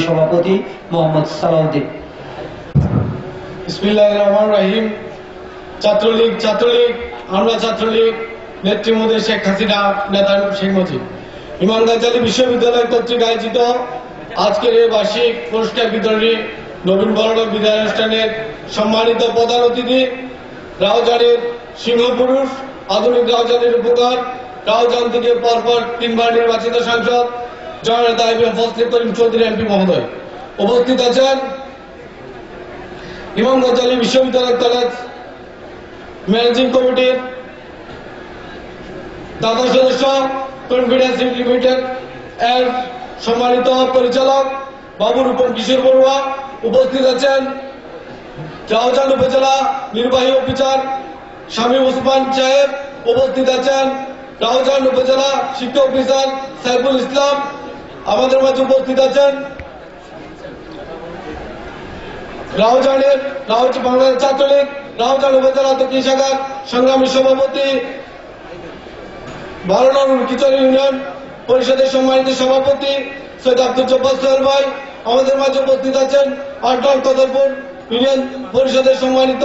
সভাপতি মোহাম্মদ সালাউদ্দিন। বিসমিল্লাহির রহমানির রহিম। ছাত্রলীগ আমরা ছাত্রলীগ নেতৃত্বে শেখ হাসিনা নেতা শেখ মুজিব ইমাম গাজ্জালী বিশ্ববিদ্যালয় কর্তৃক আয়োজিত আজকের এই বার্ষিক পুরস্কার বিতরণী নবীন বরণ বিদায় অনুষ্ঠানের সম্মানিত প্রধান অতিথি রাউজানের সিংহপুরুষ, আধুনিক রাউজানের উপকার, রাউজান থেকে পরপর 3 বার নির্বাচিত সাংসদ জননেতা ইমাম ফজলে করিম চৌধুরী এমপি মহোদয়, উপস্থিত আছেন ইমাম গাজ্জালী বিশ্ববিদ্যালয় কলেজ ম্যানেজিং কমিটির দাতা সদস্য, কনফিডেন্স লিমিটেড এর সম্মানিত পরিচালক বাবু রূপম কিশোর বড়ুয়া, উপস্থিত আছেন রাউজান উপজেলা নির্বাহী অফিসার শামীম ওসমান সাহেব, উপস্থিত আছেন রাউজান উপজেলা শিক্ষা অফিসার সাইফুল ইসলাম, আমাদের মাঝে উপস্থিত আছেন বাংলাদেশ ছাত্রলীগ রাউজান উপজেলা দক্ষিণ শাখার সংগ্রামী সভাপতি 12 নং কিচর ইউনিয়ন পরিষদের সম্মানিত সভাপতি সৈয়দ আব্দুল জব্বার সোহেল ভাই, আমাদের মাঝে উপস্থিত আছেন 8 নং কদরপুর ইউনিয়ন পরিষদের সম্মানিত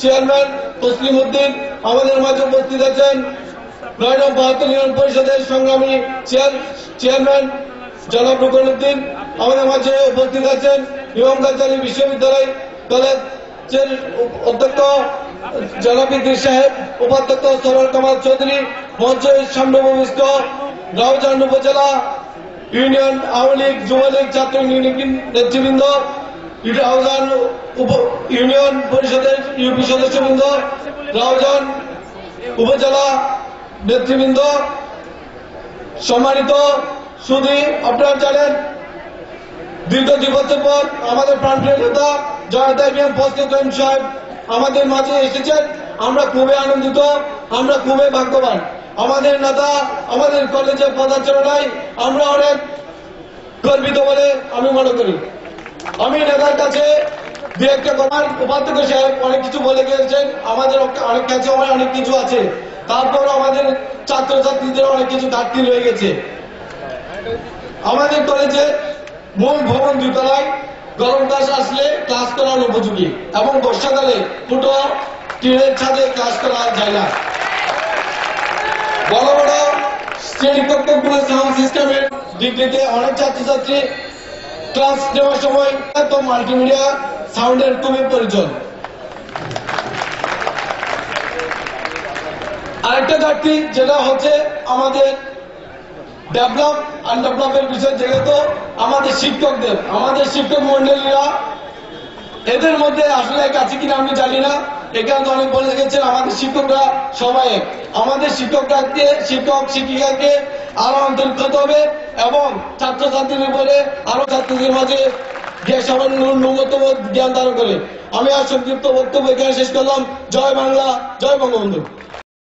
চেয়ারম্যান তসলিম উদ্দিন, আমাদের মাঝে উপস্থিত আছেন 9 নং 72 ইউনিয়ন পরিষদের সংগ্রামী চেয়ারম্যান জনাব রুকন উদ্দিন, আমাদের মাঝে উপস্থিত আছেন ইমাম গাজ্জালী বিশ্ববিদ্যালয় কলেজের অধ্যক্ষ জনাব ইদ্রিস সাহেব, উপাধ্যক্ষ সরোয়ার কামাল চৌধুরী, মঞ্চের সামনে উপবিষ্ট রাউজান উপজেলা ইউনিয়ন আওয়ামী লীগ, যুবলীগ, ছাত্র ইউনিয়ন নেতৃবৃন্দ, রাউজান ইউনিয়ন পরিষদের ইউপি সদস্যবৃন্দ, রাউজান উপজেলা নেতৃবৃন্দ, সম্মানিত সুধী, আপনারা জানেন দীর্ঘ 2 বছর পর আমাদের প্রাণপ্রিয় নেতা জননেতা ইমাম ফজলে করিম সাহেব আমাদের মাঝে এসেছেন। আমরা খুবই আনন্দিত, আমরা খুবই ভাগ্যবান। আমাদের নেতা আমাদের কলেজে পদার্চনায় আমরা অনেক গর্বিত বলে আমি মনে করি। আমি নেতার কাছে দু একটা কথা, উপাধ্যক্ষ সাহেব অনেক কিছু বলে গিয়েছেন, আমাদের অনেক কাছে অনেক কিছু আছে, তারপর আমাদের ছাত্রছাত্রীদের অনেক কিছু ঘাটতি রয়ে গেছে। আমাদের কলেজে মূল ভবন 2 তলায়, গরম কাজ আসলে ক্লাস করার উপযোগী এবং বর্ষাকালে ফুটো টিনের ছাদে ক্লাস করা যায় না। বড় বড় শ্রেণীকক্ষগুলো সাউন্ড সিস্টেমের ডিগ্রিতে অনেক ছাত্রছাত্রী ক্লাস নেওয়ার সময় তো মাল্টিমিডিয়া সাউন্ডের খুবই প্রয়োজন। আরেকটা ঘাটতি যেটা হচ্ছে আমাদের ডেভেলপ আনডেভেলপের বিষয়, যেহেতু আমাদের শিক্ষক মন্ডলীরা এদের মধ্যে আসলে এক আছে কিনা আমি জানি না। এখানে তো অনেক বলে গেছেন আমাদের শিক্ষকরা সবাই এক। আমাদের শিক্ষক শিক্ষিকাকে আরো অন্তর্গত হবে এবং ছাত্রছাত্রীর উপরে আরো ছাত্রদের মাঝে ন্যূনতম জ্ঞান ধারণ করে। আমি আর সংক্ষিপ্ত বক্তব্য এখানে শেষ করলাম। জয় বাংলা, জয় বঙ্গবন্ধু।